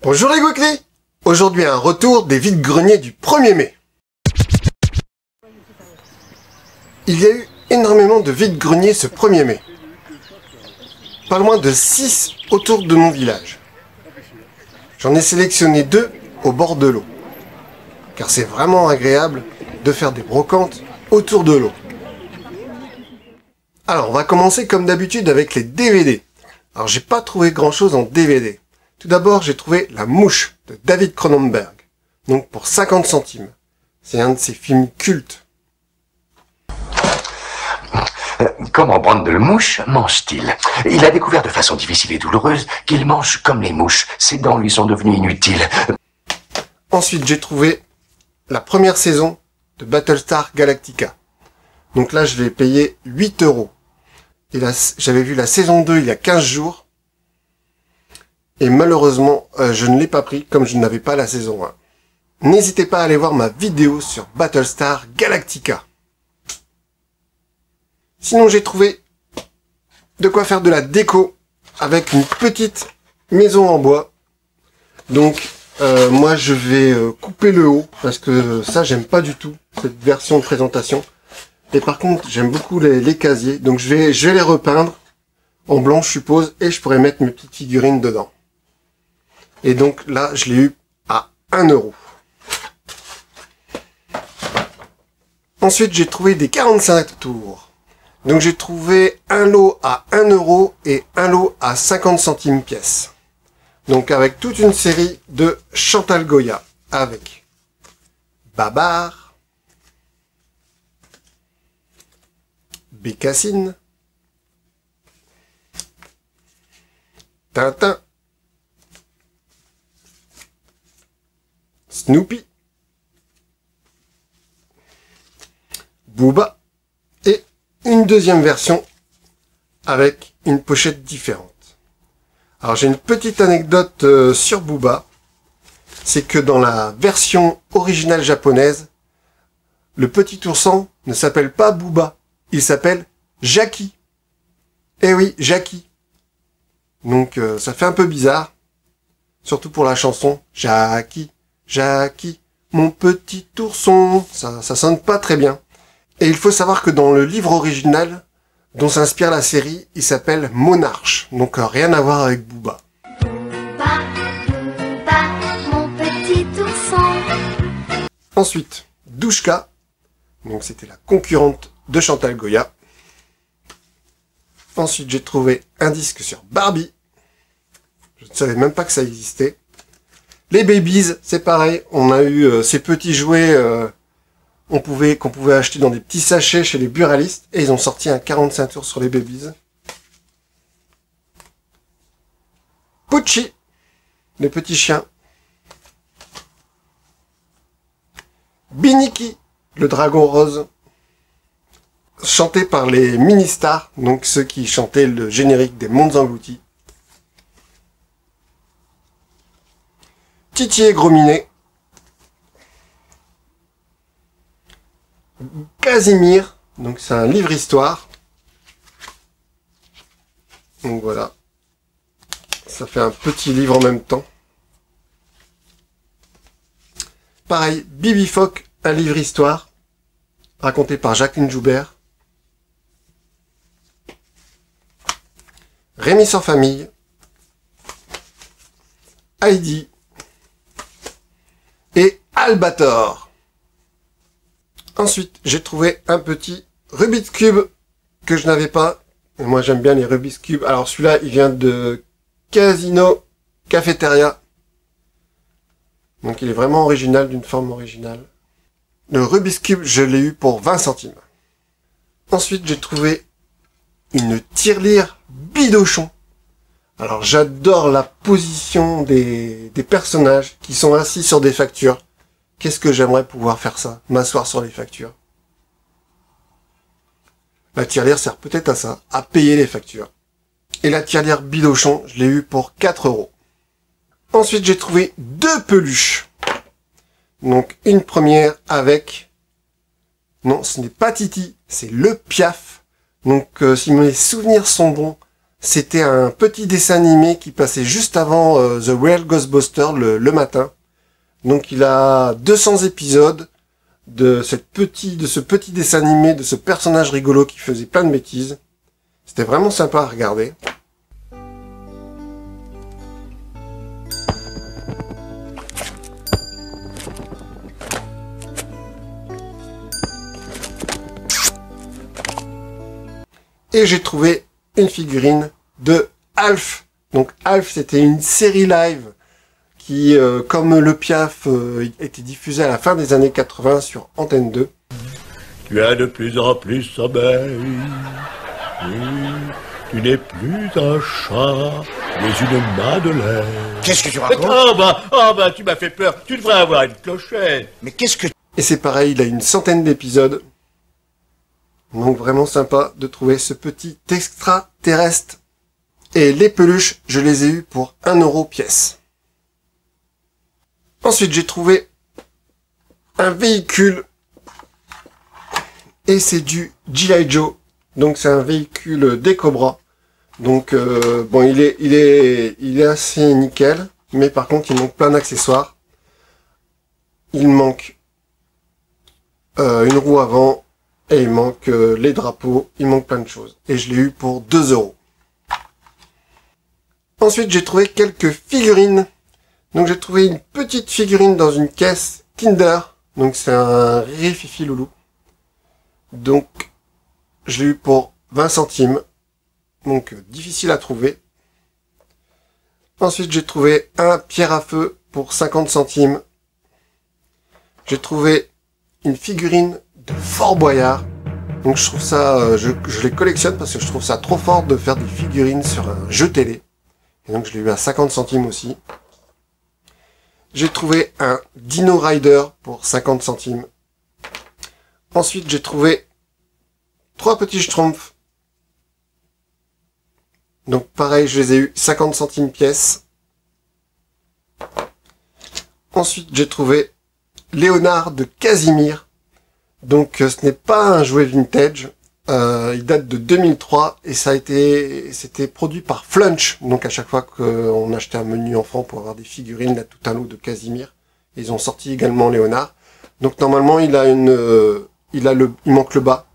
Bonjour les Weekly. Aujourd'hui un retour des vide-greniers du 1er mai. Il y a eu énormément de vide-greniers ce 1er mai. Pas loin de 6 autour de mon village. J'en ai sélectionné 2 au bord de l'eau. Car c'est vraiment agréable de faire des brocantes autour de l'eau. Alors on va commencer comme d'habitude avec les DVD. Alors j'ai pas trouvé grand chose en DVD. Tout d'abord, j'ai trouvé La Mouche de David Cronenberg, donc pour 50 centimes. C'est un de ses films cultes. Comment Brundle-Mouche mange-t-il? Il a découvert de façon difficile et douloureuse qu'il mange comme les mouches. Ses dents lui sont devenues inutiles. Ensuite, j'ai trouvé la première saison de Battlestar Galactica. Donc là, je l'ai payé 8 €. Et là, j'avais vu la saison 2 il y a 15 jours. Et malheureusement, je ne l'ai pas pris comme je n'avais pas la saison 1. N'hésitez pas à aller voir ma vidéo sur Battlestar Galactica. Sinon, j'ai trouvé de quoi faire de la déco avec une petite maison en bois. Donc, moi, je vais couper le haut parce que ça, j'aime pas du tout, cette version de présentation. Et par contre, j'aime beaucoup les casiers. Donc, je vais les repeindre en blanc, je suppose, et je pourrais mettre mes petites figurines dedans. Et donc là, je l'ai eu à 1 €. Ensuite, j'ai trouvé des 45 tours. Donc j'ai trouvé un lot à 1 € et un lot à 50 centimes pièce. Donc avec toute une série de Chantal Goya. Avec Babar, Bécassine, Tintin, Snoopy, Booba et une deuxième version avec une pochette différente. Alors j'ai une petite anecdote sur Booba, c'est que dans la version originale japonaise, le petit ourson ne s'appelle pas Booba, il s'appelle Jackie. Eh oui, Jackie. Donc ça fait un peu bizarre, surtout pour la chanson Jackie. Jackie, mon petit ourson, ça sonne pas très bien. Et il faut savoir que dans le livre original dont s'inspire la série, il s'appelle Monarch, donc rien à voir avec Booba. Booba, Booba, mon petit ourson. Ensuite, Douchka, donc c'était la concurrente de Chantal Goya. Ensuite, j'ai trouvé un disque sur Barbie. Je ne savais même pas que ça existait. Les Babies, c'est pareil, on a eu ces petits jouets qu'on pouvait acheter dans des petits sachets chez les buralistes, et ils ont sorti un 45 tours sur les Babies. Pucci, les petits chiens. Biniki, le dragon rose, chanté par les mini-stars, donc ceux qui chantaient le générique des Mondes Engloutis. Titi et Gros Minet, Casimir, donc c'est un livre-histoire. Donc voilà, ça fait un petit livre en même temps. Pareil, Bibi Phoque, un livre-histoire, raconté par Jacqueline Joubert. Rémi sans famille, Heidi et Albator. Ensuite, j'ai trouvé un petit Rubik's Cube que je n'avais pas. Et moi, j'aime bien les Rubik's Cube. Alors, celui-là, il vient de Casino Cafeteria. Donc, il est vraiment original, d'une forme originale. Le Rubik's Cube, je l'ai eu pour 20 centimes. Ensuite, j'ai trouvé une tirelire Bidochon. Alors, j'adore la position des personnages qui sont assis sur des factures. Qu'est-ce que j'aimerais pouvoir faire ça, m'asseoir sur les factures. La tirelire sert peut-être à ça, à payer les factures. Et la tirelire Bidochon, je l'ai eu pour 4 €. Ensuite, j'ai trouvé 2 peluches. Donc, une première avec... Non, ce n'est pas Titi, c'est le Piaf. Donc, si mes souvenirs sont bons, C'était un petit dessin animé qui passait juste avant The Real Ghostbusters le matin. Donc il a 200 épisodes de ce petit dessin animé, de ce personnage rigolo qui faisait plein de bêtises. C'était vraiment sympa à regarder. Et j'ai trouvé une figurine de Alf. Donc Alf, c'était une série live qui, comme le Piaf, était diffusée à la fin des années 80 sur Antenne 2. Tu es de plus en plus sommeil. Oui, tu n'es plus un chat, mais une madeleine. Qu'est-ce que tu racontes? Oh bah, tu m'as fait peur. Tu devrais avoir une clochette. Mais qu'est-ce que... Et c'est pareil, il a une centaine d'épisodes. Donc vraiment sympa de trouver ce petit extraterrestre. Et les peluches, je les ai eues pour 1 € pièce. Ensuite, j'ai trouvé un véhicule. Et c'est du G.I. Joe. Donc c'est un véhicule des Cobras. Donc bon, il est assez nickel. Mais par contre, il manque plein d'accessoires. Il manque une roue avant. Et il manque les drapeaux, il manque plein de choses. Et je l'ai eu pour 2 €. Ensuite, j'ai trouvé quelques figurines. Donc j'ai trouvé une petite figurine dans une caisse Kinder. Donc c'est un Rififi Loulou. Donc je l'ai eu pour 20 centimes. Donc difficile à trouver. Ensuite, j'ai trouvé un pierre à feu pour 50 centimes. J'ai trouvé une figurine de Fort Boyard. Donc je trouve ça, je les collectionne parce que je trouve ça trop fort de faire des figurines sur un jeu télé. Et donc je l'ai eu à 50 centimes aussi. J'ai trouvé un Dino Rider pour 50 centimes. Ensuite j'ai trouvé 3 petits Schtroumpfs. Donc pareil, je les ai eu 50 centimes pièce. Ensuite j'ai trouvé Léonard de Casimir. Donc ce n'est pas un jouet vintage, il date de 2003 et c'était produit par Flunch. Donc à chaque fois qu'on achetait un menu enfant pour avoir des figurines, là tout un lot de Casimir, ils ont sorti également Léonard. Donc normalement il manque le bas.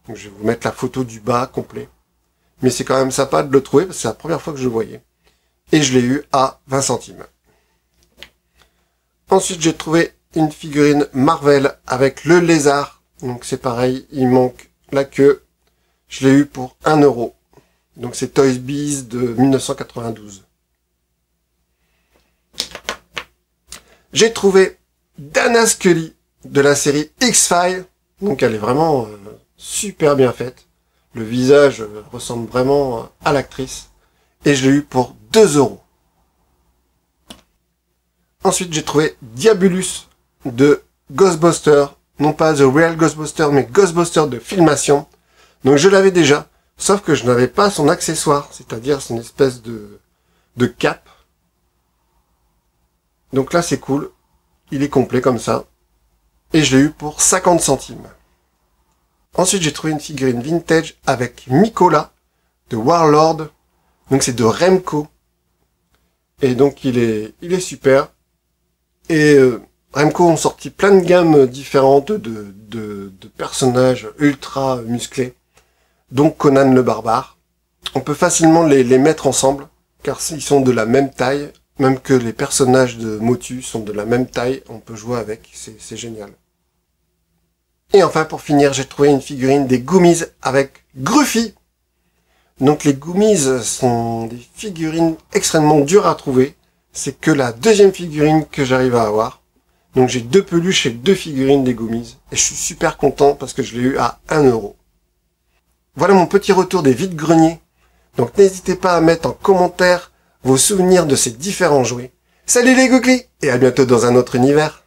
Donc je vais vous mettre la photo du bas complet. Mais c'est quand même sympa de le trouver parce que c'est la première fois que je le voyais. Et je l'ai eu à 20 centimes. Ensuite j'ai trouvé une figurine Marvel avec le lézard. Donc c'est pareil, il manque la queue. Je l'ai eu pour 1 €. Donc c'est Toys Biz de 1992. J'ai trouvé Dana Scully de la série X-Files. Donc elle est vraiment super bien faite. Le visage ressemble vraiment à l'actrice. Et je l'ai eu pour 2 €. Ensuite j'ai trouvé Diabolus de Ghostbusters, non pas The Real Ghostbusters, mais Ghostbusters de filmation. Donc je l'avais déjà, sauf que je n'avais pas son accessoire, c'est-à-dire son espèce de cape. Donc là c'est cool, il est complet comme ça, et je l'ai eu pour 50 centimes. Ensuite j'ai trouvé une figurine vintage avec Mikola de Warlord, donc c'est de Remco, et donc il est super, et Remco ont sorti plein de gammes différentes de personnages ultra musclés. Donc Conan le barbare. On peut facilement les mettre ensemble, car ils sont de la même taille, même que les personnages de Motu sont de la même taille, on peut jouer avec, c'est génial. Et enfin pour finir, j'ai trouvé une figurine des Goomies avec Gruffy. Donc les Goomies sont des figurines extrêmement dures à trouver. C'est que la deuxième figurine que j'arrive à avoir. Donc j'ai 2 peluches et 2 figurines des Goomies. Et je suis super content parce que je l'ai eu à 1 €. Voilà mon petit retour des vides-greniers. Donc n'hésitez pas à mettre en commentaire vos souvenirs de ces différents jouets. Salut les googlis et à bientôt dans un autre univers.